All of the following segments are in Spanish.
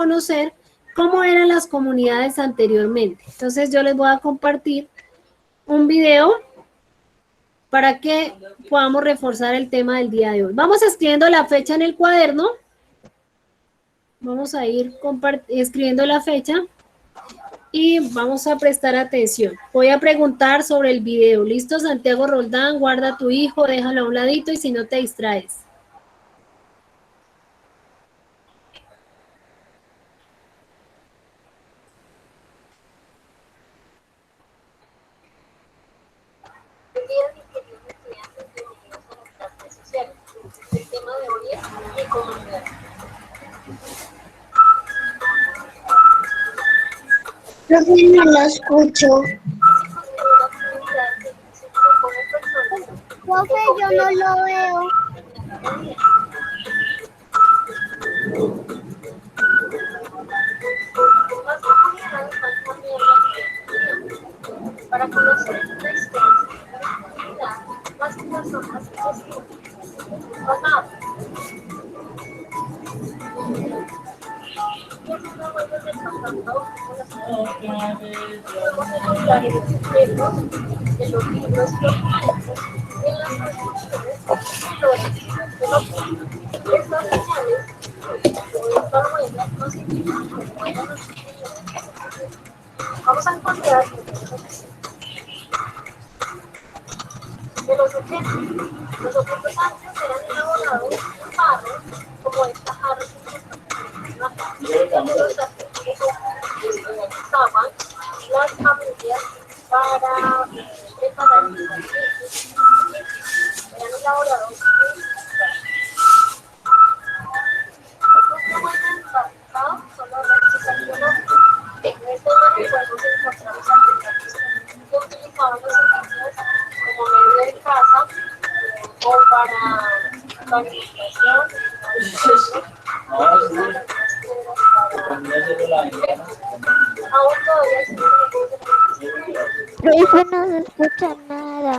conocer cómo eran las comunidades anteriormente. Entonces yo les voy a compartir un video para que podamos reforzar el tema del día de hoy. Vamos escribiendo la fecha en el cuaderno. Vamos a ir escribiendo la fecha y vamos a prestar atención. Voy a preguntar sobre el video. ¿Listo, Santiago Roldán? Guarda a tu hijo, déjalo a un ladito y si no te distraes. Buen día, mis queridos estudiantes, bienvenidos a las clases sociales. El tema de hoy es mi comunidad. Profe, no lo escucho. Una comunidad se compone de personas Profe, que yo no cooperan lo veo. más comunidades van cambiando para conocer la historia de la comunidad, las personas que se pasaron. Y es una buena de contacto con las comunidades. Podemos encontrar en los ejemplos, en los libros, documentos, en las construcciones y los registros de los pueblos. Estas señales o estas huellas nos indican cómo eran las comunidades. Vamos a encontrar de los 80. Los objetos antes eran elaborados en barro, como esta jarra donde los artículos usaban las familias para preparar los alimentos. Eran elaborados en son las restos arqueológicos. En este juegos encontramos artefactos que utilizaban los egipcios como medio de caza o para alimentación, aún todavía Profe, no se escucha nada.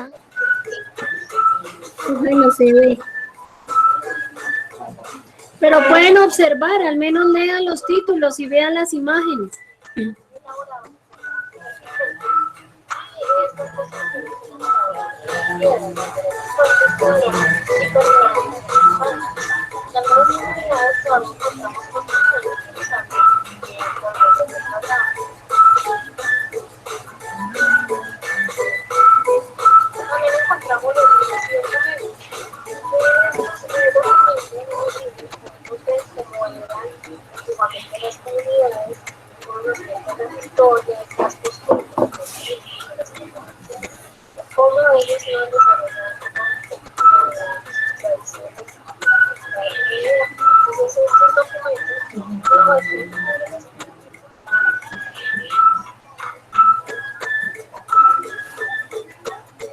Ay, no se ve. Pero pueden observar, al menos lean los títulos y vean las imágenes. también encontramos los libros y documentos. Como eran antiguamente las comunidades, con los tiempos de las historias, las costumbres, cómo ellos iban desarrollando tradiciones. Entonces, estos documentos nos muestran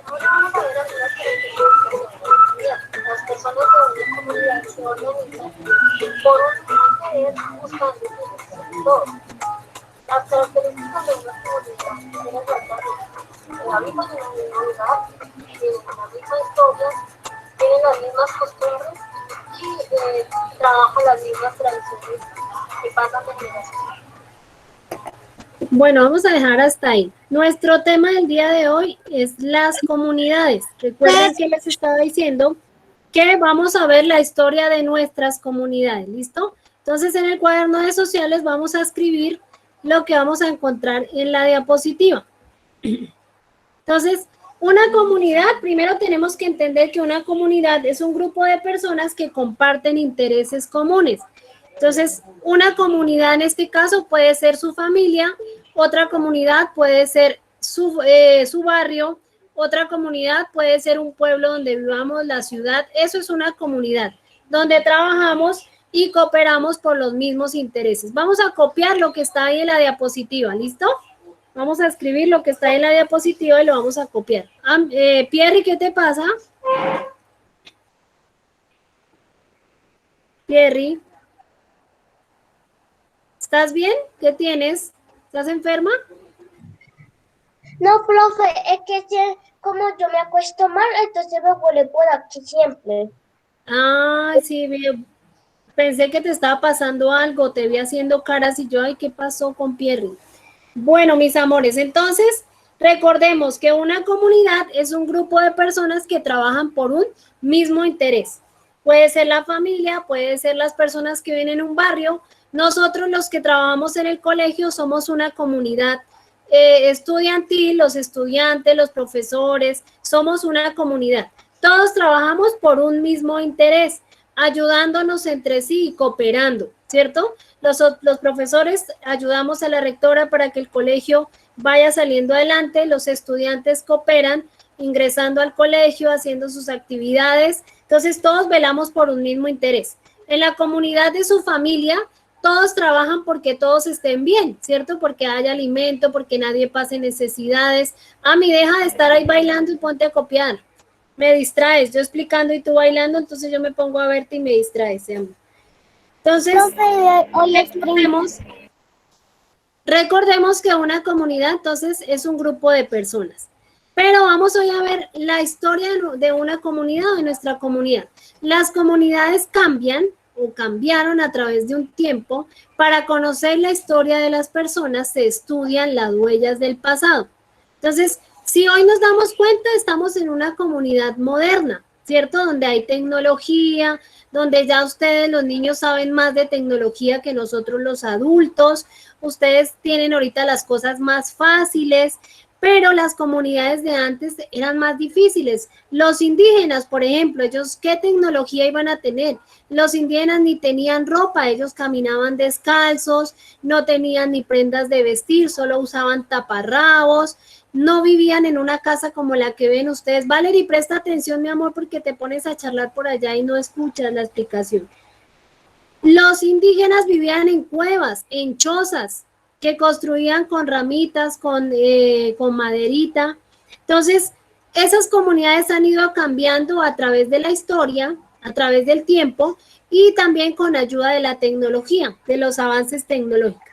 ahora vamos a ver algunas características de una comunidad. Las personas de una comunidad se organizan por un interés buscando un todo. Las características de una comunidad tienen el hábito de un mismo lugar, tienen una misma historia, tienen las mismas costumbres y trabajan las mismas tradiciones que pasan de generación. Bueno, vamos a dejar hasta ahí. Nuestro tema del día de hoy es las comunidades. Recuerden que les estaba diciendo que vamos a ver la historia de nuestras comunidades, ¿listo? Entonces, en el cuaderno de sociales vamos a escribir lo que vamos a encontrar en la diapositiva. Entonces, una comunidad, primero tenemos que entender que una comunidad es un grupo de personas que comparten intereses comunes. Entonces, una comunidad en este caso puede ser su familia, otra comunidad puede ser su barrio, otra comunidad puede ser un pueblo donde vivamos, la ciudad. Eso es una comunidad, donde trabajamos y cooperamos por los mismos intereses. Vamos a copiar lo que está ahí en la diapositiva, ¿listo? Vamos a escribir lo que está en la diapositiva y lo vamos a copiar. Pierre, ¿qué te pasa? Pierre, ¿estás bien? ¿Qué tienes? ¿Estás enferma? No, profe, es que como yo me acuesto mal, entonces me huele por aquí siempre. Ah, sí, bien. Pensé que te estaba pasando algo, te vi haciendo caras y yo, ay, ¿qué pasó con Pierre? Bueno, mis amores, entonces recordemos que una comunidad es un grupo de personas que trabajan por un mismo interés. Puede ser la familia, puede ser las personas que viven en un barrio. Nosotros los que trabajamos en el colegio somos una comunidad estudiantil, los estudiantes, los profesores, somos una comunidad. Todos trabajamos por un mismo interés, ayudándonos entre sí y cooperando, ¿cierto? Los profesores ayudamos a la rectora para que el colegio vaya saliendo adelante, los estudiantes cooperan ingresando al colegio, haciendo sus actividades, entonces todos velamos por un mismo interés. En la comunidad de su familia, todos trabajan porque todos estén bien, ¿cierto? Porque haya alimento, porque nadie pase necesidades. Ami, deja de estar ahí bailando y ponte a copiar. Me distraes, yo explicando y tú bailando, entonces yo me pongo a verte y me distraes, ¿sí, amor? Entonces, recordemos que una comunidad, entonces, es un grupo de personas. Pero vamos hoy a ver la historia de una comunidad o de nuestra comunidad. Las comunidades cambian o cambiaron a través de un tiempo. Para conocer la historia de las personas se estudian las huellas del pasado. Entonces, si hoy nos damos cuenta, estamos en una comunidad moderna, ¿cierto? Donde hay tecnología, donde ya ustedes, los niños, saben más de tecnología que nosotros los adultos. Ustedes tienen ahorita las cosas más fáciles, pero las comunidades de antes eran más difíciles. Los indígenas, por ejemplo, ellos, ¿qué tecnología iban a tener? Los indígenas ni tenían ropa, ellos caminaban descalzos, no tenían ni prendas de vestir, solo usaban taparrabos, no vivían en una casa como la que ven ustedes. Valerie, presta atención, mi amor, porque te pones a charlar por allá y no escuchas la explicación. Los indígenas vivían en cuevas, en chozas, que construían con ramitas, con maderita. Entonces, esas comunidades han ido cambiando a través de la historia, a través del tiempo y también con ayuda de la tecnología, de los avances tecnológicos.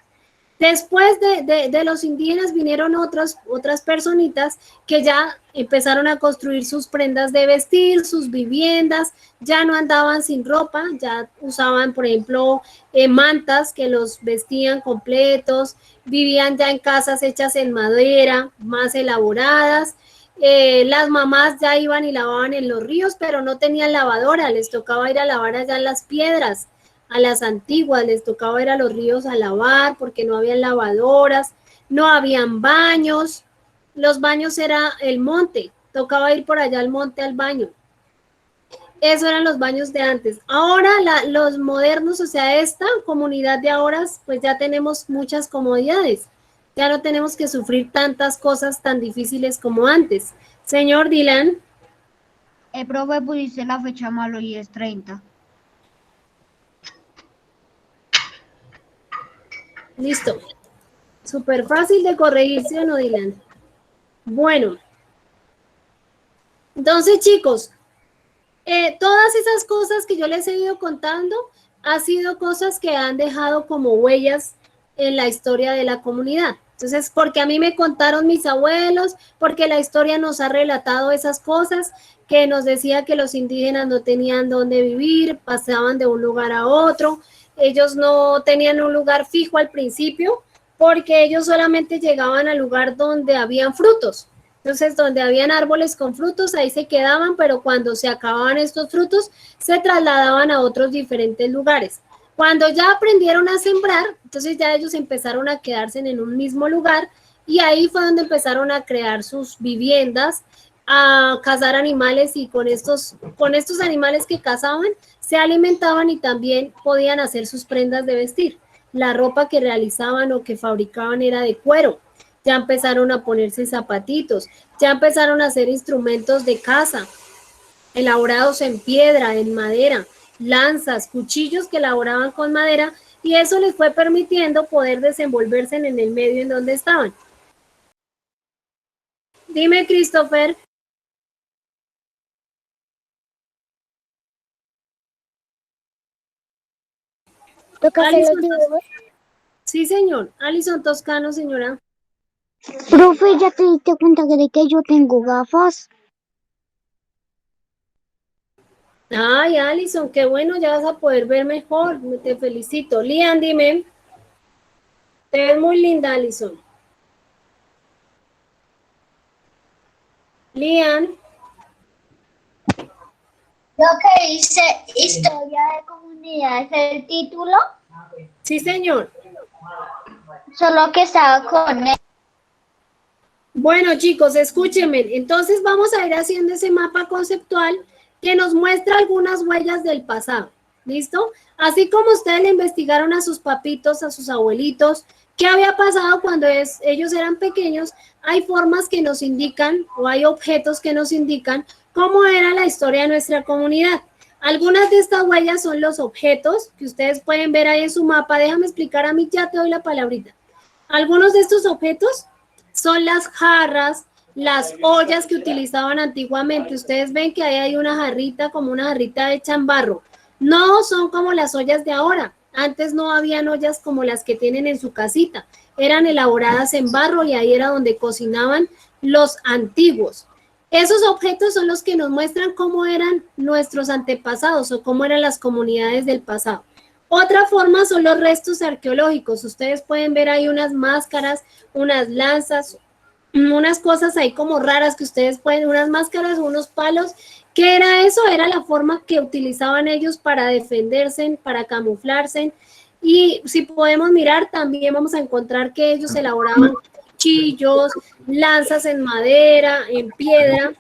Después de los indígenas vinieron otras personitas que ya empezaron a construir sus prendas de vestir, sus viviendas, ya no andaban sin ropa, ya usaban, por ejemplo, mantas que los vestían completos, vivían ya en casas hechas en madera, más elaboradas. Las mamás ya iban y lavaban en los ríos, pero no tenían lavadora, les tocaba ir a lavar allá en las piedras. A las antiguas les tocaba ir a los ríos a lavar porque no había lavadoras, no habían baños, los baños era el monte, tocaba ir por allá al monte al baño. Eso eran los baños de antes. Ahora los modernos, o sea, esta comunidad de ahora, pues ya tenemos muchas comodidades. Ya no tenemos que sufrir tantas cosas tan difíciles como antes. Señor Dylan. Profe, pusiste la fecha malo y es 30. Listo. Súper fácil de corregir, ¿sí o no, Dylan? Bueno. Entonces, chicos, todas esas cosas que yo les he ido contando han sido cosas que han dejado como huellas en la historia de la comunidad. Entonces, porque a mí me contaron mis abuelos, porque la historia nos ha relatado esas cosas, que nos decía que los indígenas no tenían dónde vivir, pasaban de un lugar a otro, ellos no tenían un lugar fijo al principio, porque ellos solamente llegaban al lugar donde habían frutos. Entonces, donde habían árboles con frutos, ahí se quedaban, pero cuando se acababan estos frutos, se trasladaban a otros diferentes lugares. Cuando ya aprendieron a sembrar, entonces ya ellos empezaron a quedarse en un mismo lugar y ahí fue donde empezaron a crear sus viviendas, a cazar animales y con estos animales que cazaban, se alimentaban y también podían hacer sus prendas de vestir. La ropa que realizaban o que fabricaban era de cuero. Ya empezaron a ponerse zapatitos, ya empezaron a hacer instrumentos de caza, elaborados en piedra, en madera, lanzas, cuchillos que elaboraban con madera, y eso les fue permitiendo poder desenvolverse en el medio en donde estaban. Dime, Christopher. ¿Toca hacer los dibujos? Sí, señor. Alison Toscano, señora. Profe, ¿ya te diste cuenta de que yo tengo gafas? Ay, Alison, qué bueno, ya vas a poder ver mejor. Te felicito. Lian, dime. Te ves muy linda, Alison. Lian. Lo que dice historia de comunidad es el título, Sí, señor. solo que estaba con él. Bueno, chicos, escúchenme. Entonces vamos a ir haciendo ese mapa conceptual que nos muestra algunas huellas del pasado. ¿Listo? Así como ustedes le investigaron a sus papitos, a sus abuelitos, qué había pasado cuando ellos eran pequeños, hay formas que nos indican o hay objetos que nos indican cómo era la historia de nuestra comunidad. Algunas de estas huellas son los objetos que ustedes pueden ver ahí en su mapa. Déjame explicar a mí, ya te doy la palabrita. Algunos de estos objetos son las jarras, las ollas que utilizaban antiguamente. Ustedes ven que ahí hay una jarrita, como una jarrita hecha en barro. No son como las ollas de ahora. Antes no habían ollas como las que tienen en su casita. Eran elaboradas en barro y ahí era donde cocinaban los antiguos. Esos objetos son los que nos muestran cómo eran nuestros antepasados o cómo eran las comunidades del pasado. Otra forma son los restos arqueológicos. Ustedes pueden ver ahí unas máscaras, unas lanzas, unas cosas ahí como raras que ustedes pueden, unas máscaras, unos palos. ¿Qué era eso? Era la forma que utilizaban ellos para defenderse, para camuflarse. Y si podemos mirar, también vamos a encontrar que ellos elaboraban cuchillos, lanzas en madera, en piedra.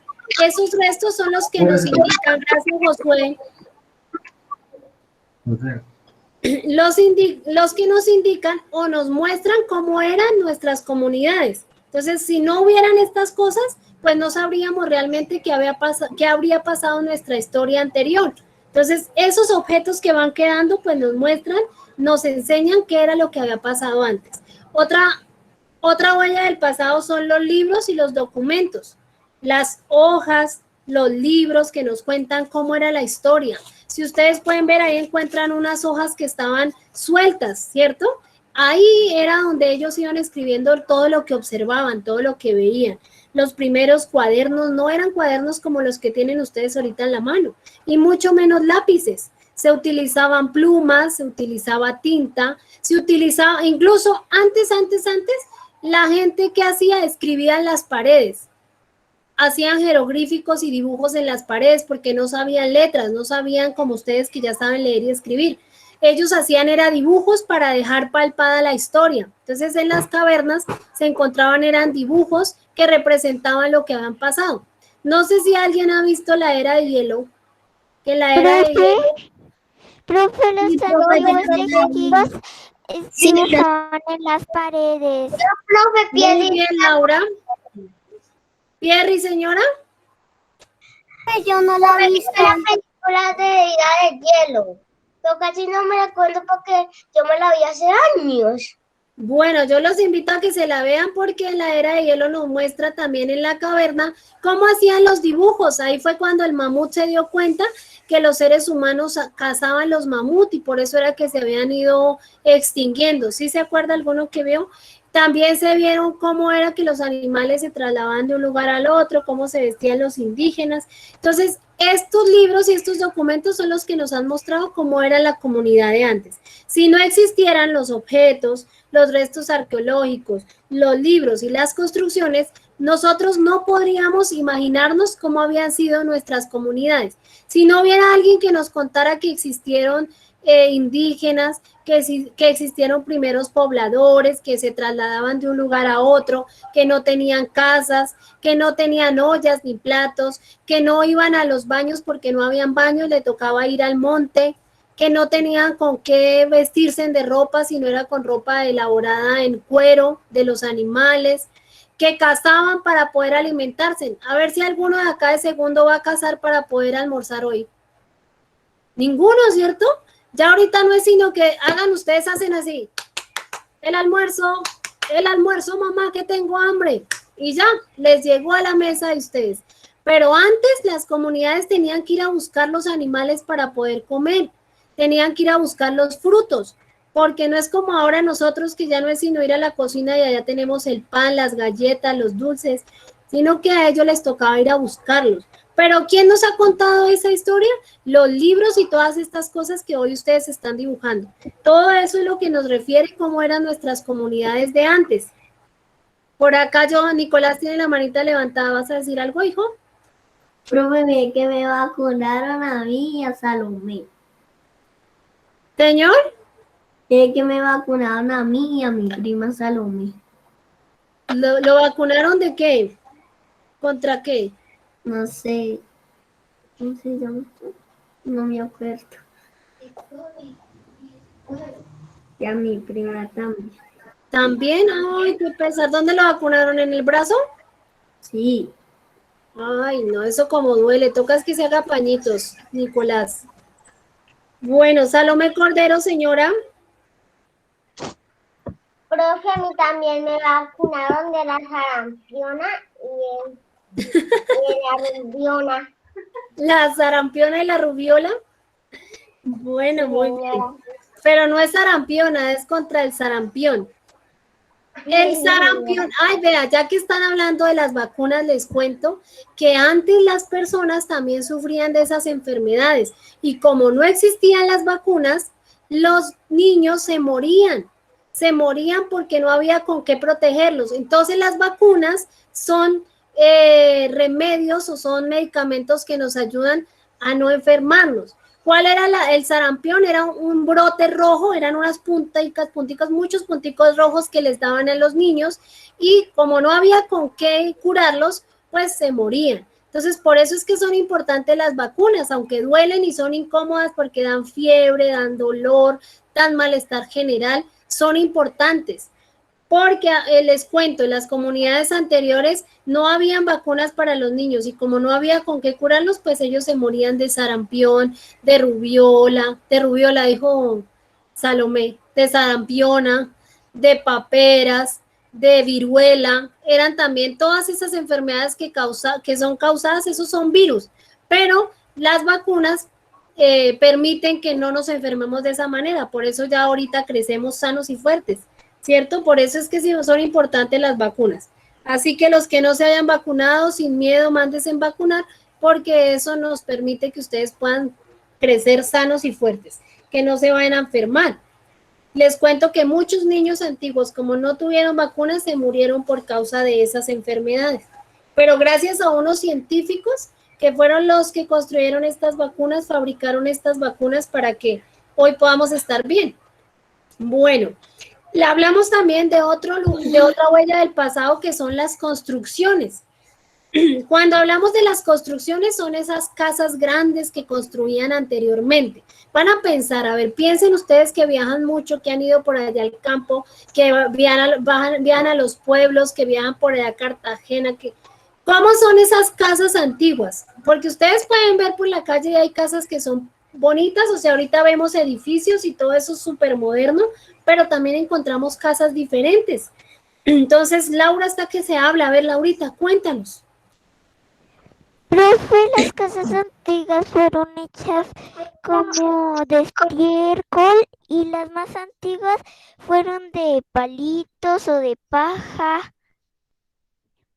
Esos restos son los que nos indican, gracias Josué, los que nos indican o nos muestran cómo eran nuestras comunidades. Entonces, si no hubieran estas cosas, pues no sabríamos realmente qué habría pasado en nuestra historia anterior. Entonces, esos objetos que van quedando, pues nos muestran, nos enseñan qué era lo que había pasado antes. Otra huella del pasado son los libros y los documentos, las hojas, los libros que nos cuentan cómo era la historia. Si ustedes pueden ver, ahí encuentran unas hojas que estaban sueltas, ¿cierto? Ahí era donde ellos iban escribiendo todo lo que observaban, todo lo que veían. Los primeros cuadernos no eran cuadernos como los que tienen ustedes ahorita en la mano, y mucho menos lápices. Se utilizaban plumas, se utilizaba tinta, se utilizaba, incluso antes, la gente que hacía, escribía en las paredes. Hacían jeroglíficos y dibujos en las paredes porque no sabían letras, no sabían como ustedes que ya saben leer y escribir. Ellos hacían era dibujos para dejar palpada la historia. Entonces en las cavernas se encontraban eran dibujos que representaban lo que habían pasado. No sé si alguien ha visto la era de hielo, que la era de hielo. Profe, los Sí, dibujos dibujaban en las paredes. Profe, Muy bien, Laura. Pierri, señora. Yo no la he visto. La película de Era de Hielo. Pero casi no me acuerdo porque yo me la vi hace años. Bueno, yo los invito a que se la vean porque en la era de hielo nos muestra también en la caverna cómo hacían los dibujos. Ahí fue cuando el mamut se dio cuenta que los seres humanos cazaban los mamut y por eso era que se habían ido extinguiendo. ¿Sí se acuerda alguno que vio? También se vieron cómo era que los animales se trasladaban de un lugar al otro, cómo se vestían los indígenas. Entonces, estos libros y estos documentos son los que nos han mostrado cómo era la comunidad de antes. Si no existieran los objetos, los restos arqueológicos, los libros y las construcciones, nosotros no podríamos imaginarnos cómo habían sido nuestras comunidades. Si no hubiera alguien que nos contara que existieron indígenas, que existieron primeros pobladores, que se trasladaban de un lugar a otro, que no tenían casas, que no tenían ollas ni platos, que no iban a los baños porque no habían baños, le tocaba ir al monte, que no tenían con qué vestirse de ropa, sino era con ropa elaborada en cuero de los animales, que cazaban para poder alimentarse. A ver si alguno de acá de segundo va a cazar para poder almorzar hoy. Ninguno, ¿cierto? Ya ahorita no es sino que hagan ustedes, hacen así. El almuerzo, mamá, que tengo hambre. Y ya, les llegó a la mesa de ustedes. Pero antes las comunidades tenían que ir a buscar los animales para poder comer. Tenían que ir a buscar los frutos. Porque no es como ahora nosotros que ya no es sino ir a la cocina y allá tenemos el pan, las galletas, los dulces, sino que a ellos les tocaba ir a buscarlos. Pero ¿quién nos ha contado esa historia? Los libros y todas estas cosas que hoy ustedes están dibujando. Todo eso es lo que nos refiere cómo eran nuestras comunidades de antes. Por acá Nicolás tiene la manita levantada. ¿Vas a decir algo, hijo? Profe, mire que me vacunaron a mí y a Salomé. Señor. Mire que me vacunaron a mí y a mi prima Salomé. ¿Lo vacunaron de qué? ¿Contra qué? No sé. ¿Cómo se llama? No me acuerdo. Y a mi prima también. ¿También? Ay, qué pesar. ¿Dónde lo vacunaron? ¿En el brazo? Sí. Ay, no, eso como duele. Tocas que se haga pañitos, Nicolás. Bueno, Salomé Cordero, señora. Profe, a mí también me vacunaron de la sarampiona y de la rubiona. La sarampiona y la rubiola. Bueno, muy bien. Pero no es sarampiona, es contra el sarampión. El sarampión, ay, vea, ya que están hablando de las vacunas, les cuento que antes las personas también sufrían de esas enfermedades y como no existían las vacunas, los niños se morían porque no había con qué protegerlos. Entonces las vacunas son remedios o son medicamentos que nos ayudan a no enfermarnos. ¿Cuál era el sarampión? Era un brote rojo, eran unas punticas, muchos punticos rojos que les daban a los niños y como no había con qué curarlos, pues se morían. Entonces, por eso es que son importantes las vacunas, aunque duelen y son incómodas porque dan fiebre, dan dolor, dan malestar general, son importantes. Porque les cuento, en las comunidades anteriores no habían vacunas para los niños y como no había con qué curarlos, pues ellos se morían de sarampión, de rubiola dijo Salomé, de sarampiona, de paperas, de viruela, eran también todas esas enfermedades que son causadas, esos son virus, pero las vacunas permiten que no nos enfermemos de esa manera, por eso ya ahorita crecemos sanos y fuertes. ¿Cierto? Por eso es que sí son importantes las vacunas. Así que los que no se hayan vacunado, sin miedo, mándense en vacunar, porque eso nos permite que ustedes puedan crecer sanos y fuertes, que no se vayan a enfermar. Les cuento que muchos niños antiguos, como no tuvieron vacunas, se murieron por causa de esas enfermedades. Pero gracias a unos científicos que fueron los que construyeron estas vacunas, fabricaron estas vacunas para que hoy podamos estar bien. Bueno, le hablamos también de otra huella del pasado que son las construcciones. Cuando hablamos de las construcciones son esas casas grandes que construían anteriormente. Van a pensar, a ver, piensen ustedes que viajan mucho, que han ido por allá al campo, que viajan a los pueblos, que viajan por allá a Cartagena, ¿cómo son esas casas antiguas? Porque ustedes pueden ver por la calle y hay casas que son bonitas, o sea, ahorita vemos edificios y todo eso es súper moderno, pero también encontramos casas diferentes. Entonces, Laura, hasta que se habla, a ver, Laurita, cuéntanos. Profe, las casas antiguas fueron hechas como de estiércol y las más antiguas fueron de palitos o de paja.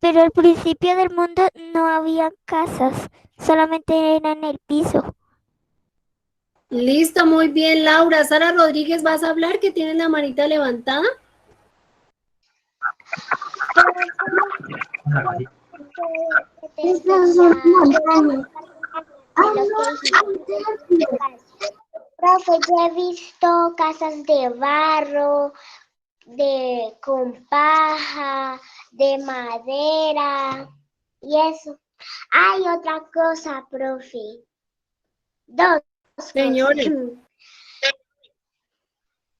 Pero al principio del mundo no había casas, solamente era en el piso. Listo, muy bien, Laura. Sara Rodríguez, ¿vas a hablar? Que tienes la manita levantada. Profe, yo he visto casas de barro, con paja, de madera y eso. Hay otra cosa, profe. Dos Señores. cosas.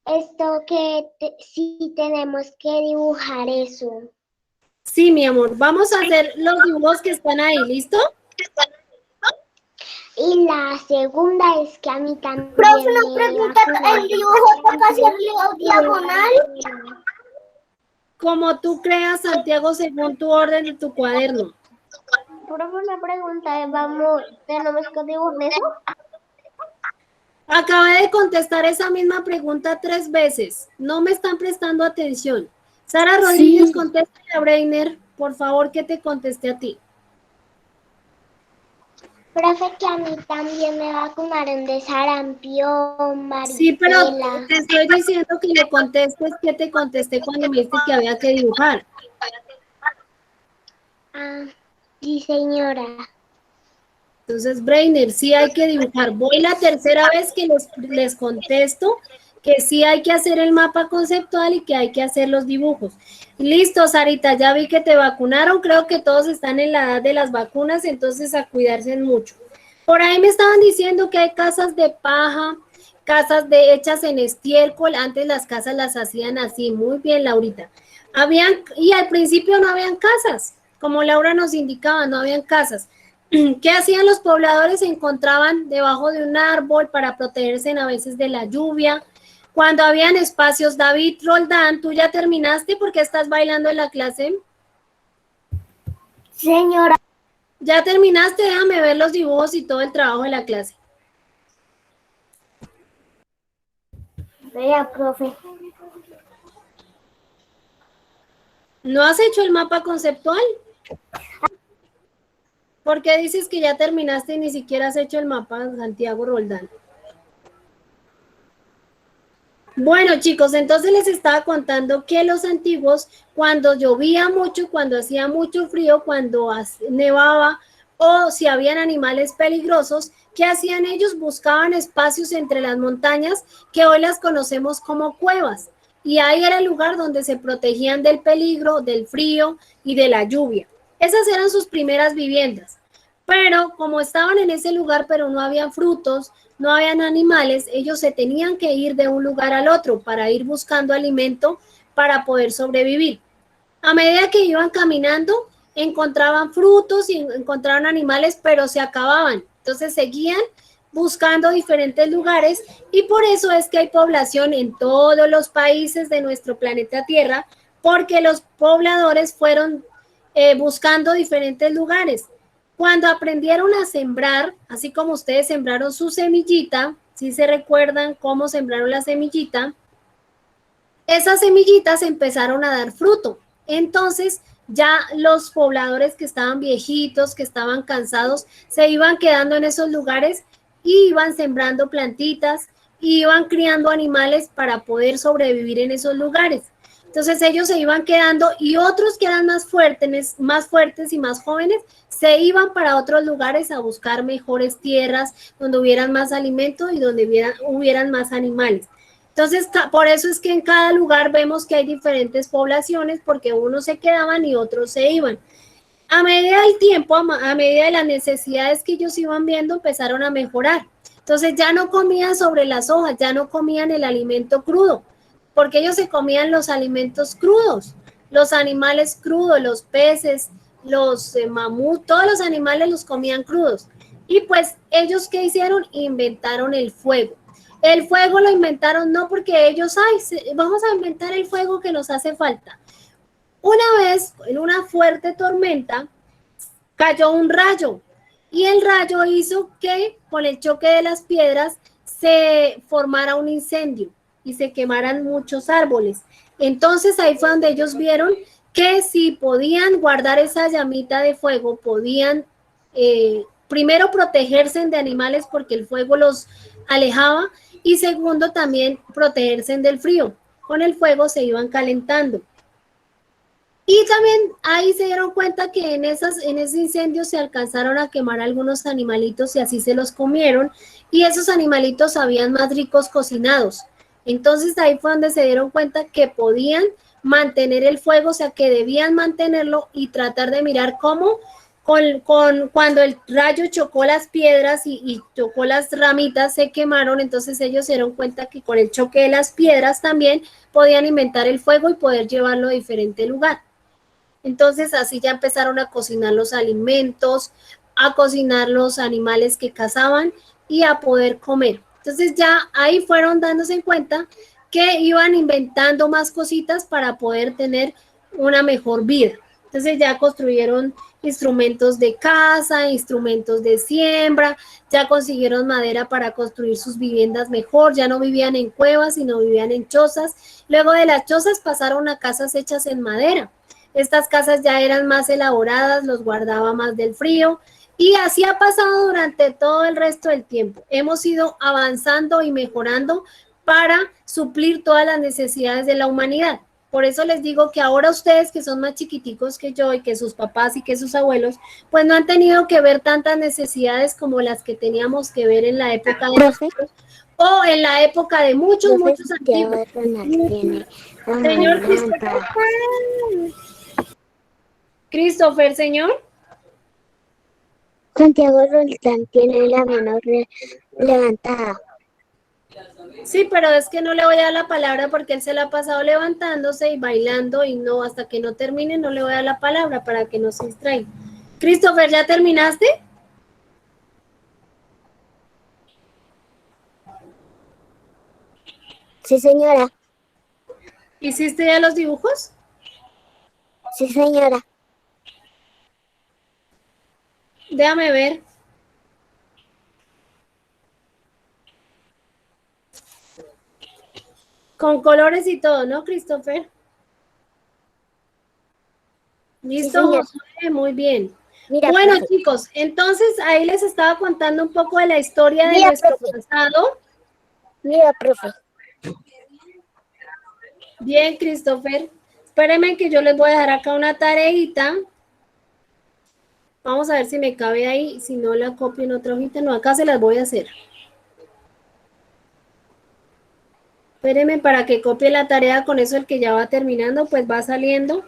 Esto que sí tenemos que dibujar eso. Sí, mi amor, vamos a hacer los dibujos que están ahí, ¿listo? Y la segunda es que a mí también. Profe, una pregunta, ¿el dibujo toca hacerlo diagonal? Como tú creas, Santiago, según tu orden de tu cuaderno. Profe, una pregunta, ¿tenemos que dibujar eso? Acabé de contestar esa misma pregunta 3 veces. No me están prestando atención. Sara Rodríguez, contéstale a Breiner, por favor, que te conteste a ti. Profe, que a mí también me vacunaron de sarampión, Sí, pero varicela. te estoy diciendo que le contestes que te contesté cuando me dijiste que había que dibujar. Ah, sí, señora. Entonces, Brainer, sí hay que dibujar. Voy la tercera vez que les contesto que sí hay que hacer el mapa conceptual y que hay que hacer los dibujos. Listo, Sarita, ya vi que te vacunaron. Creo que todos están en la edad de las vacunas, entonces a cuidarse mucho. Por ahí me estaban diciendo que hay casas de paja, casas hechas en estiércol. Antes las casas las hacían así. Muy bien, Laurita. Y al principio no habían casas. Como Laura nos indicaba, no habían casas. ¿Qué hacían los pobladores? Se encontraban debajo de un árbol para protegerse a veces de la lluvia. Cuando habían espacios, David Roldán, ¿tú ya terminaste porque estás bailando en la clase? Señora. Ya terminaste, déjame ver los dibujos y todo el trabajo de la clase. Vea, profe. ¿No has hecho el mapa conceptual? ¿Por qué dices que ya terminaste y ni siquiera has hecho el mapa, Santiago Roldán? Bueno, chicos, entonces les estaba contando que los antiguos, cuando llovía mucho, cuando hacía mucho frío, cuando nevaba o si habían animales peligrosos, ¿qué hacían ellos? Buscaban espacios entre las montañas que hoy las conocemos como cuevas. Y ahí era el lugar donde se protegían del peligro, del frío y de la lluvia. Esas eran sus primeras viviendas. Pero como estaban en ese lugar, pero no habían frutos, no habían animales, ellos se tenían que ir de un lugar al otro para ir buscando alimento para poder sobrevivir. A medida que iban caminando, encontraban frutos y encontraban animales, pero se acababan. Entonces seguían buscando diferentes lugares y por eso es que hay población en todos los países de nuestro planeta Tierra, porque los pobladores fueron buscando diferentes lugares. Cuando aprendieron a sembrar, así como ustedes sembraron su semillita, si se recuerdan cómo sembraron la semillita, esas semillitas empezaron a dar fruto. Entonces, ya los pobladores que estaban viejitos, que estaban cansados, se iban quedando en esos lugares y iban sembrando plantitas, y iban criando animales para poder sobrevivir en esos lugares. Entonces ellos se iban quedando y otros que eran más fuertes y más jóvenes se iban para otros lugares a buscar mejores tierras donde hubieran más alimento y donde hubieran más animales. Entonces, por eso es que en cada lugar vemos que hay diferentes poblaciones porque unos se quedaban y otros se iban. A medida del tiempo, a medida de las necesidades que ellos iban viendo, empezaron a mejorar. Entonces ya no comían sobre las hojas, ya no comían el alimento crudo, porque ellos se comían los alimentos crudos, los animales crudos, los peces, los mamuts, todos los animales los comían crudos. Y pues ellos, ¿qué hicieron? Inventaron el fuego. El fuego lo inventaron no porque ellos, vamos a inventar el fuego que nos hace falta. Una vez, en una fuerte tormenta, cayó un rayo y el rayo hizo que con el choque de las piedras se formara un incendio y se quemaran muchos árboles. Entonces ahí fue donde ellos vieron que si podían guardar esa llamita de fuego, podían primero protegerse de animales porque el fuego los alejaba y segundo también protegerse del frío. Con el fuego se iban calentando. Y también ahí se dieron cuenta que en ese incendio se alcanzaron a quemar algunos animalitos y así se los comieron y esos animalitos sabían más ricos cocinados. Entonces ahí fue donde se dieron cuenta que podían mantener el fuego, o sea que debían mantenerlo y tratar de mirar cómo cuando el rayo chocó las piedras y chocó las ramitas se quemaron, entonces ellos se dieron cuenta que con el choque de las piedras también podían inventar el fuego y poder llevarlo a diferente lugar. Entonces así ya empezaron a cocinar los alimentos, a cocinar los animales que cazaban y a poder comer. Entonces ya ahí fueron dándose cuenta que iban inventando más cositas para poder tener una mejor vida. Entonces ya construyeron instrumentos de caza, instrumentos de siembra, ya consiguieron madera para construir sus viviendas mejor, ya no vivían en cuevas, sino vivían en chozas. Luego de las chozas pasaron a casas hechas en madera. Estas casas ya eran más elaboradas, los guardaba más del frío Y así ha pasado durante todo el resto del tiempo. Hemos ido avanzando y mejorando para suplir todas las necesidades de la humanidad. Por eso les digo que ahora ustedes que son más chiquiticos que yo y que sus papás y que sus abuelos, pues no han tenido que ver tantas necesidades como las que teníamos que ver en la época de nosotros o en la época de muchos antiguos. Señor Christopher, señor. Santiago Roldán tiene la mano levantada. Sí, pero es que no le voy a dar la palabra porque él se la ha pasado levantándose y bailando y no, hasta que no termine no le voy a dar la palabra para que no se distraiga. Christopher, ¿ya terminaste? Sí, señora. ¿Hiciste ya los dibujos? Sí, señora. Déjame ver. Con colores y todo, ¿no, Christopher? Listo, señora. Josué, muy bien. Mira, Bueno, profe. chicos, entonces ahí les estaba contando un poco de la historia de Mira, nuestro profe. pasado. Mira, profe. Bien, Christopher. Espérenme que yo les voy a dejar acá una tareita. Vamos a ver si me cabe ahí. Si no la copio en otra hojita. No, acá se las voy a hacer. Espérenme para que copie la tarea. Con eso el que ya va terminando, pues va saliendo.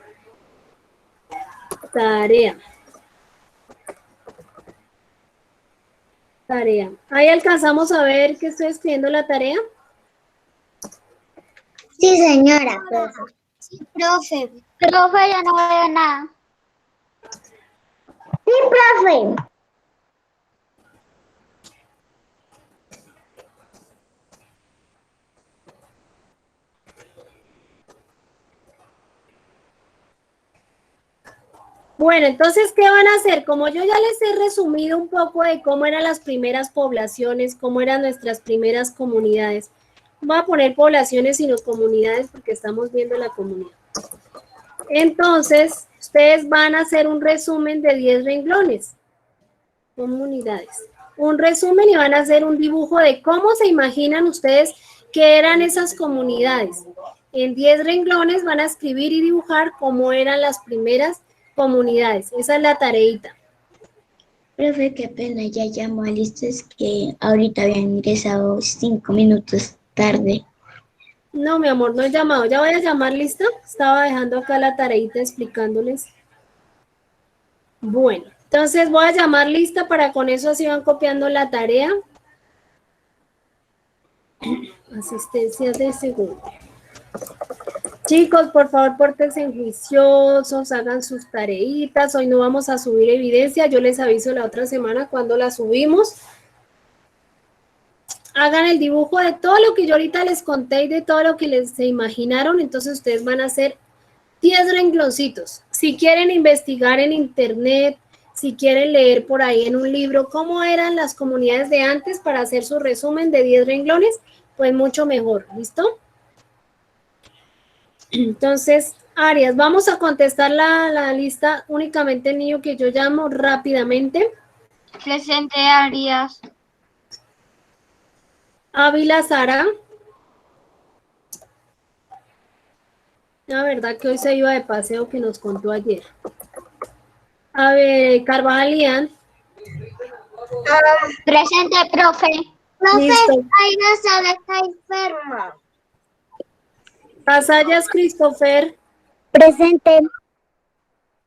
Tarea. Tarea. Ahí alcanzamos a ver que estoy escribiendo la tarea. Sí, señora, profe. Sí, profe. Profe, yo no veo nada. Sí, profe. Bueno, entonces, ¿qué van a hacer? Como yo ya les he resumido un poco de cómo eran las primeras poblaciones, cómo eran nuestras primeras comunidades. Voy a poner poblaciones y no comunidades porque estamos viendo la comunidad. Entonces, ustedes van a hacer un resumen de 10 renglones. Comunidades. Un resumen y van a hacer un dibujo de cómo se imaginan ustedes que eran esas comunidades. En 10 renglones van a escribir y dibujar cómo eran las primeras comunidades. Esa es la tareita. Profe, qué pena, ya llamó a listas que ahorita habían ingresado 5 minutos tarde. No, mi amor, no he llamado. Ya voy a llamar, ¿lista? Estaba dejando acá la tareita explicándoles. Bueno, entonces voy a llamar lista para con eso así van copiando la tarea. Asistencia de segundo. Chicos, por favor, pórtense juiciosos, hagan sus tareitas. Hoy no vamos a subir evidencia. Yo les aviso la otra semana cuando la subimos. Hagan el dibujo de todo lo que yo ahorita les conté y de todo lo que les se imaginaron. Entonces, ustedes van a hacer 10 rengloncitos. Si quieren investigar en internet, si quieren leer por ahí en un libro cómo eran las comunidades de antes para hacer su resumen de 10 renglones, pues mucho mejor. ¿Listo? Entonces, Arias, vamos a contestar la lista únicamente el niño que yo llamo rápidamente. Presente, Arias. Ávila Sara. La verdad que hoy se iba de paseo que nos contó ayer. A ver, Carvajal Ian. Presente, profe. Profe, Listo. Aina Sara está enferma. Casallas Christopher. Presente.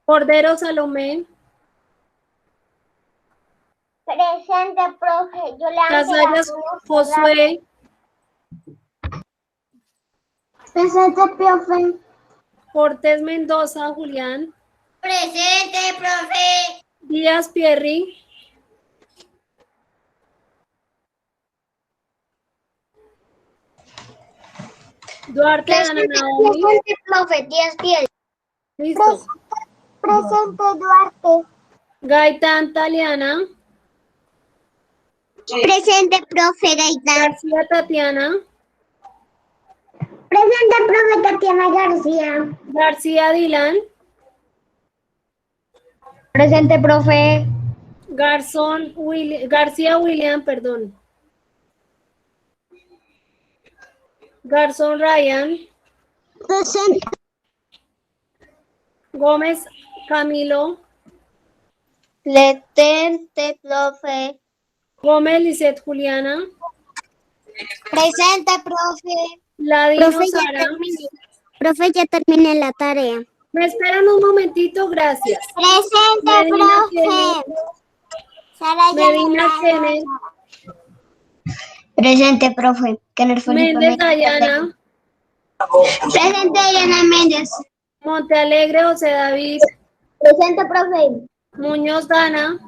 Cordero Salomé. Presente, profe. Yo le Casallas Josué. Presente, profe. Cortés Mendoza Julián. Presente, profe. Díaz Pierri. Duarte Ana Naomi. Presente, profe. Díaz Piel. Listo. Presente, Duarte. Gaitán Taliana. Presente, profe Gaitán. García Tatiana. Presente, profe Tatiana García. García Dylan. Presente, profe. García William, perdón. Garzón Ryan. Presente. Gómez Camilo. Presente, profe. Gómez Lisset Juliana. Presente, profe. Ladino Profe, ya Sara. terminé. Profe, ya terminé la tarea. Me esperan un momentito, gracias. Presente, Medina profe. Sara Medina Kenneth. Presente, profe. Méndez Dayana. Presente, Diana Méndez. Montealegre José David. Presente, profe. Muñoz Dana.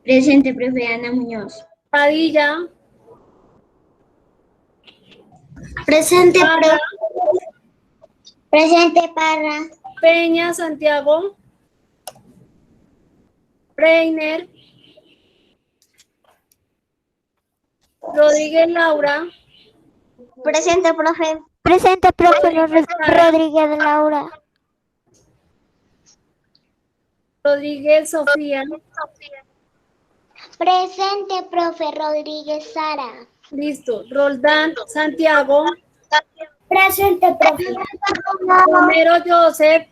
Presente, profe Ana Muñoz. Padilla. Presente, Parra. profe. Presente, Parra. Peña Santiago. Reiner. Rodríguez Laura. Presente, profe. Presente, profe Rodríguez Laura. Rodríguez Sofía. Presente, profe Rodríguez Sara. Listo. Roldán Santiago. Presente, profe. Romero Joseph.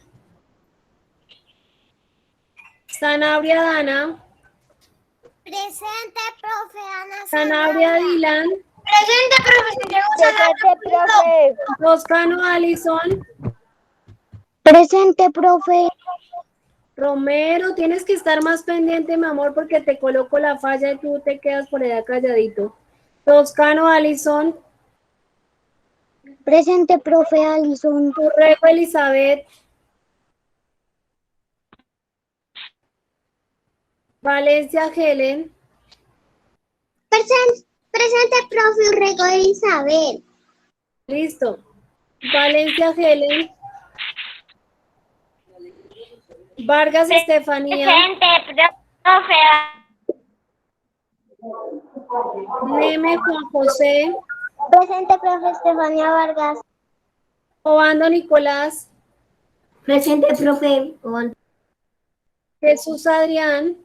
Sanabria Dana. Presente, profe Ana Sanabria Dylan. Presente, profe. Toscano Alison. Presente, profe. Romero, tienes que estar más pendiente, mi amor, porque te coloco la falla y tú te quedas por allá calladito. Toscano Alison. Presente, profe Alison. Urrego Elizabeth. Valencia Helen. Presente, profe Urrego Isabel. Listo. Valencia Helen. Vargas Estefanía. profe. Neme Juan José. Presente, profe Estefanía Vargas. Obando Nicolás. Presente, profe. Jesús Adrián.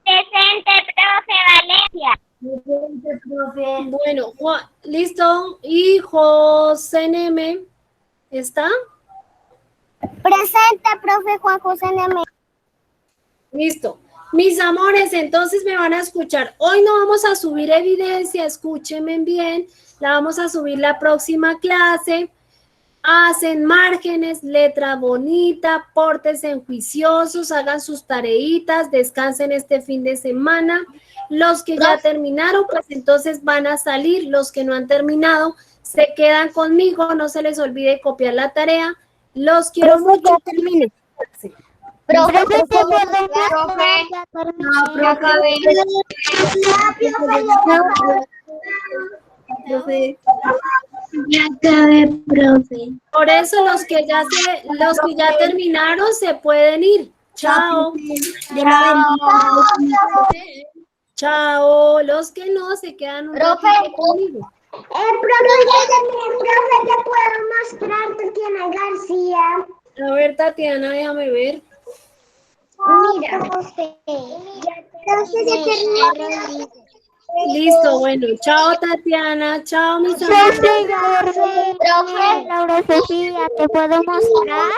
Presente, profe Valencia. Presente, profe. Bueno, listo. Y José Neme. ¿Está? Presente, profe Juan José Neme. Listo. Mis amores, entonces me van a escuchar. Hoy no vamos a subir evidencia, escúchenme bien. La vamos a subir la próxima clase. Hacen márgenes, letra bonita, pórtense juiciosos, hagan sus tareitas, descansen este fin de semana. Los que ya terminaron, pues entonces van a salir. Los que no han terminado, se quedan conmigo. No se les olvide copiar la tarea. Los quiero mucho. Ya termine. Profe, Ya acabé, profe. Por eso los que ya terminaron se pueden ir. Chao. Chao. Los que no se quedan un ratito conmigo. Profe, ¿te puedo mostrar Tatiana García? A ver, Tatiana, déjame ver. Mira. Entonces ya terminé. Listo, bueno. Chao, Tatiana. Chao, mis amigos. Profe Laura Sofía, ¿te puedo mostrar?